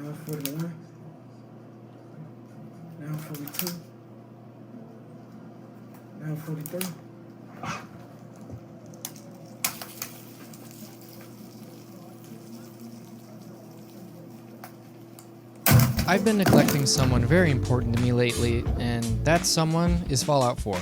Now 41. Now 42. Now 43. I've been neglecting someone very important to me lately, and that someone is Fallout 4.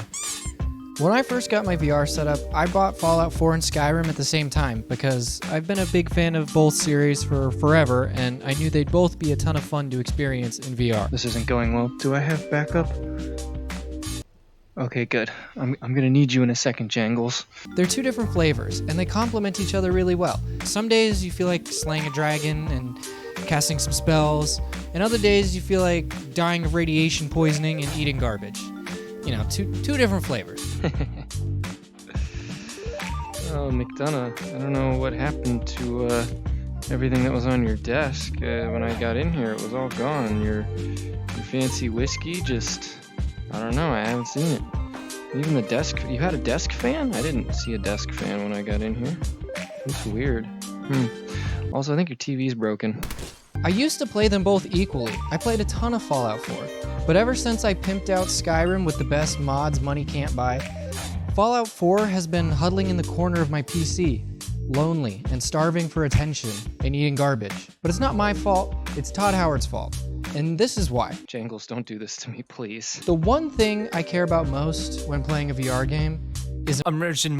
When I first got my VR setup, I bought Fallout 4 and Skyrim at the same time because I've been a big fan of both series for forever, and I knew they'd both be a ton of fun to experience in VR. This isn't going well. Do I have backup? Okay, good. I'm gonna need you in a second, Jangles. They're two different flavors, and they complement each other really well. Some days you feel like slaying a dragon and casting some spells, and other days you feel like dying of radiation poisoning and eating garbage. You know, two different flavors. Oh, McDonough, I don't know what happened to everything that was on your desk. When I got in here, it was all gone. Your fancy whiskey just... I don't know, I haven't seen it. Even the desk... You had a desk fan? I didn't see a desk fan when I got in here. It's weird. Also, I think your TV's broken. I used to play them both equally. I played a ton of Fallout 4. But ever since I pimped out Skyrim with the best mods money can't buy, Fallout 4 has been huddling in the corner of my PC, lonely and starving for attention and eating garbage. But it's not my fault, it's Todd Howard's fault. And this is why. Jangles, don't do this to me, please. The one thing I care about most when playing a VR game is immersion.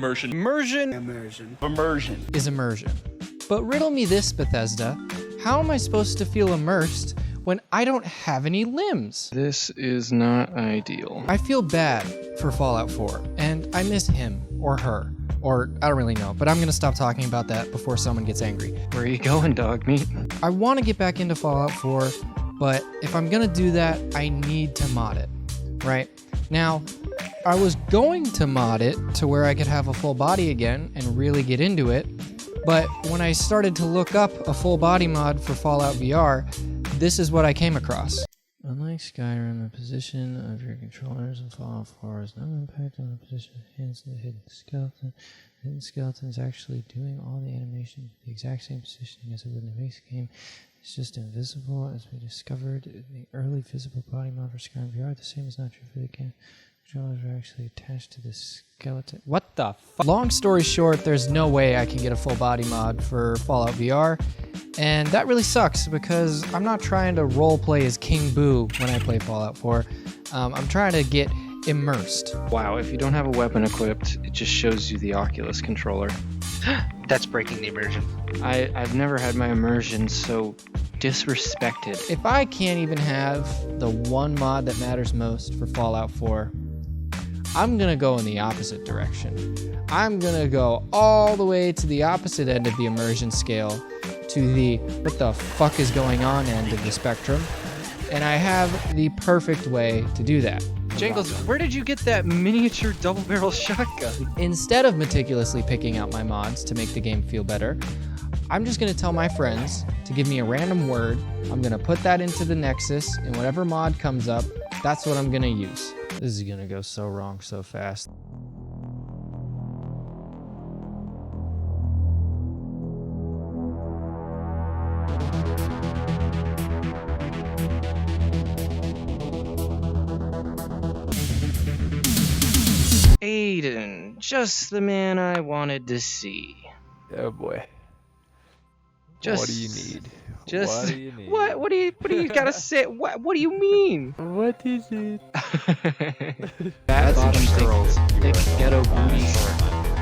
But riddle me this, Bethesda. How am I supposed to feel immersed when I don't have any limbs? This is not ideal. I feel bad for Fallout 4, and I miss him or her. Or, I don't really know, but I'm gonna stop talking about that before someone gets angry. Where are you going, dog meat? I want to get back into Fallout 4, but if I'm gonna do that, I need to mod it, right? Now, I was going to mod it to where I could have a full body again and really get into it, but when I started to look up a full body mod for Fallout VR, this is what I came across. Unlike Skyrim, the position of your controllers in Fallout 4 has no impact on the position of hands in the hidden skeleton. The hidden skeleton is actually doing all the animation with the exact same positioning as it would in the base game. It's just invisible, as we discovered in the early visible body mod for Skyrim VR. The same is not true for the game. Controllers are actually attached to the skeleton. What the fuck? Long story short, there's no way I can get a full body mod for Fallout VR. And that really sucks because I'm not trying to roleplay as King Boo when I play Fallout 4. I'm trying to get immersed. Wow, if you don't have a weapon equipped, it just shows you the Oculus controller. That's breaking the immersion. I've never had my immersion so disrespected. If I can't even have the one mod that matters most for Fallout 4, I'm gonna go in the opposite direction. I'm gonna go all the way to the opposite end of the immersion scale, to the what the fuck is going on end of the spectrum, and I have the perfect way to do that. Jangles, where did you get that miniature double-barrel shotgun? Instead of meticulously picking out my mods to make the game feel better, I'm just gonna tell my friends to give me a random word. I'm gonna put that into the Nexus, and whatever mod comes up, that's what I'm gonna use. This is gonna go so wrong so fast. Aiden, just the man I wanted to see. Oh boy. What do you need? Just what do you need? What do you gotta say? What do you mean? What is it? Fat bottom girls, thick ghetto booties.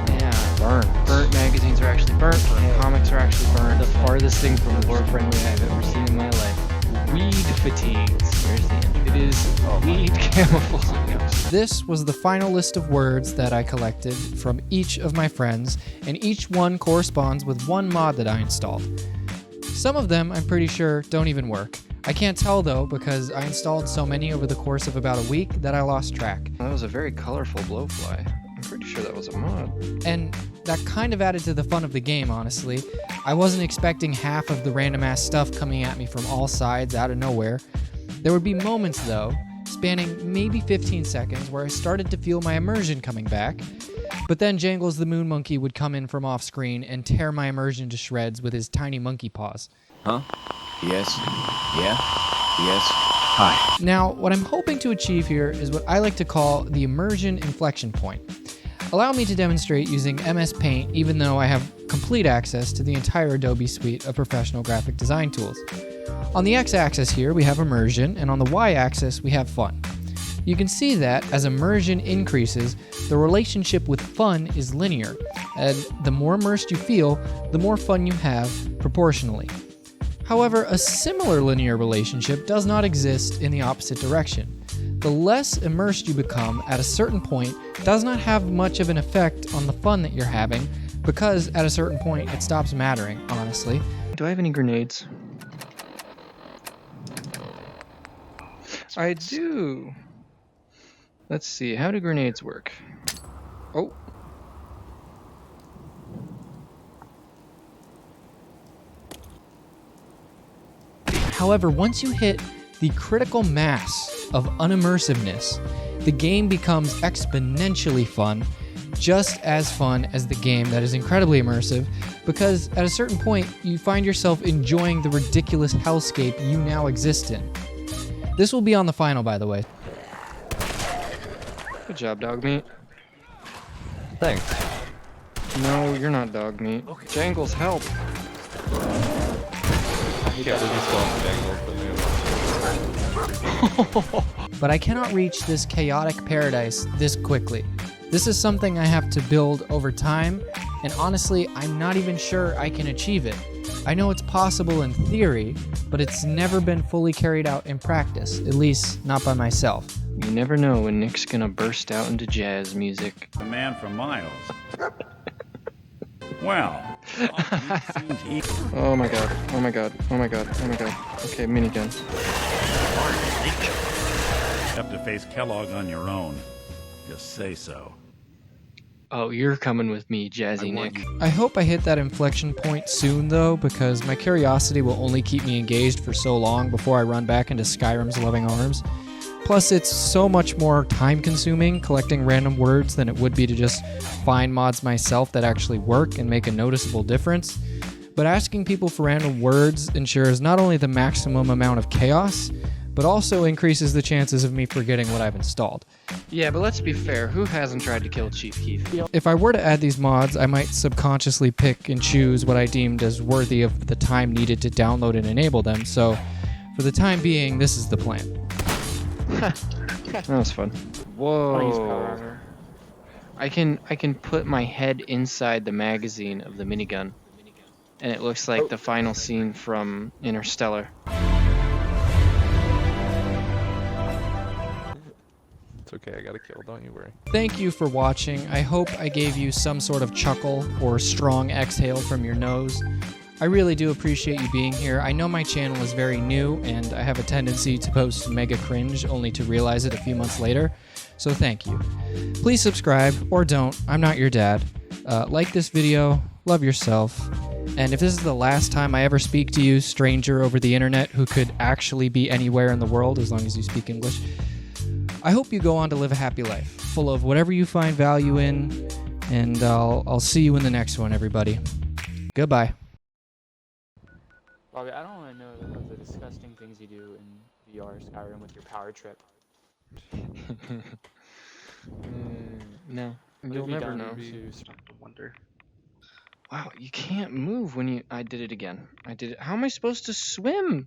Yeah, burnt magazines are actually burnt. Comics are actually burned. The farthest thing from lore friendly I've ever seen in my life. Weed fatigues. Where's the end? It is weed camouflage. This was the final list of words that I collected from each of my friends, and each one corresponds with one mod that I installed. Some of them, I'm pretty sure, don't even work. I can't tell though, because I installed so many over the course of about a week that I lost track. That was a very colorful blowfly. I'm pretty sure that was a mod. And that kind of added to the fun of the game, honestly. I wasn't expecting half of the random ass stuff coming at me from all sides out of nowhere. There would be moments though, spanning maybe 15 seconds, where I started to feel my immersion coming back. But then Jangles the Moon Monkey would come in from off screen and tear my immersion to shreds with his tiny monkey paws. Huh? Yes. Yeah? Yes. Hi. Now, what I'm hoping to achieve here is what I like to call the Immersion Inflection Point. Allow me to demonstrate using MS Paint even though I have complete access to the entire Adobe suite of professional graphic design tools. On the x-axis here we have immersion, and on the y-axis we have fun. You can see that as immersion increases, the relationship with fun is linear, and the more immersed you feel, the more fun you have proportionally. However, a similar linear relationship does not exist in the opposite direction. The less immersed you become at a certain point does not have much of an effect on the fun that you're having, because at a certain point it stops mattering, honestly. Do I have any grenades? I do. Let's see, how do grenades work? Oh. However, once you hit the critical mass of unimmersiveness, the game becomes exponentially fun, just as fun as the game that is incredibly immersive, because at a certain point, you find yourself enjoying the ridiculous hellscape you now exist in. This will be on the final, by the way. Good job, dog meat. Thanks. No, you're not dog meat. Jangles, help. Yeah, we're just going to But I cannot reach this chaotic paradise this quickly. This is something I have to build over time, and honestly, I'm not even sure I can achieve it. I know it's possible in theory, but it's never been fully carried out in practice, at least not by myself. You never know when Nick's gonna burst out into jazz music. A man from Miles. Well. Oh my god, oh my god, oh my god, oh my god. Okay, minigun. You have to face Kellogg on your own. Just say so. Oh, you're coming with me, Jazzy Nick. I hope I hit that inflection point soon though, because my curiosity will only keep me engaged for so long before I run back into Skyrim's loving arms. Plus, it's so much more time-consuming collecting random words than it would be to just find mods myself that actually work and make a noticeable difference. But asking people for random words ensures not only the maximum amount of chaos, but also increases the chances of me forgetting what I've installed. Yeah, but let's be fair, who hasn't tried to kill Chief Keef? If I were to add these mods, I might subconsciously pick and choose what I deemed as worthy of the time needed to download and enable them, so for the time being, this is the plan. That was fun. Whoa. I can put my head inside the magazine of the minigun, and it looks like the final scene from Interstellar. It's okay, I got a kill, don't you worry. Thank you for watching. I hope I gave you some sort of chuckle or strong exhale from your nose. I really do appreciate you being here. I know my channel is very new, and I have a tendency to post mega cringe only to realize it a few months later, so thank you. Please subscribe, or don't. I'm not your dad. Like this video, love yourself, and if this is the last time I ever speak to you, stranger over the internet who could actually be anywhere in the world as long as you speak English, I hope you go on to live a happy life, full of whatever you find value in, and I'll see you in the next one, everybody. Goodbye. Bobby, I don't want to know about the disgusting things you do in VR Skyrim with your power trip. No, What you'll have you never done know. to Wonder. Wow, you can't move when you... I did it again. I did it. How am I supposed to swim?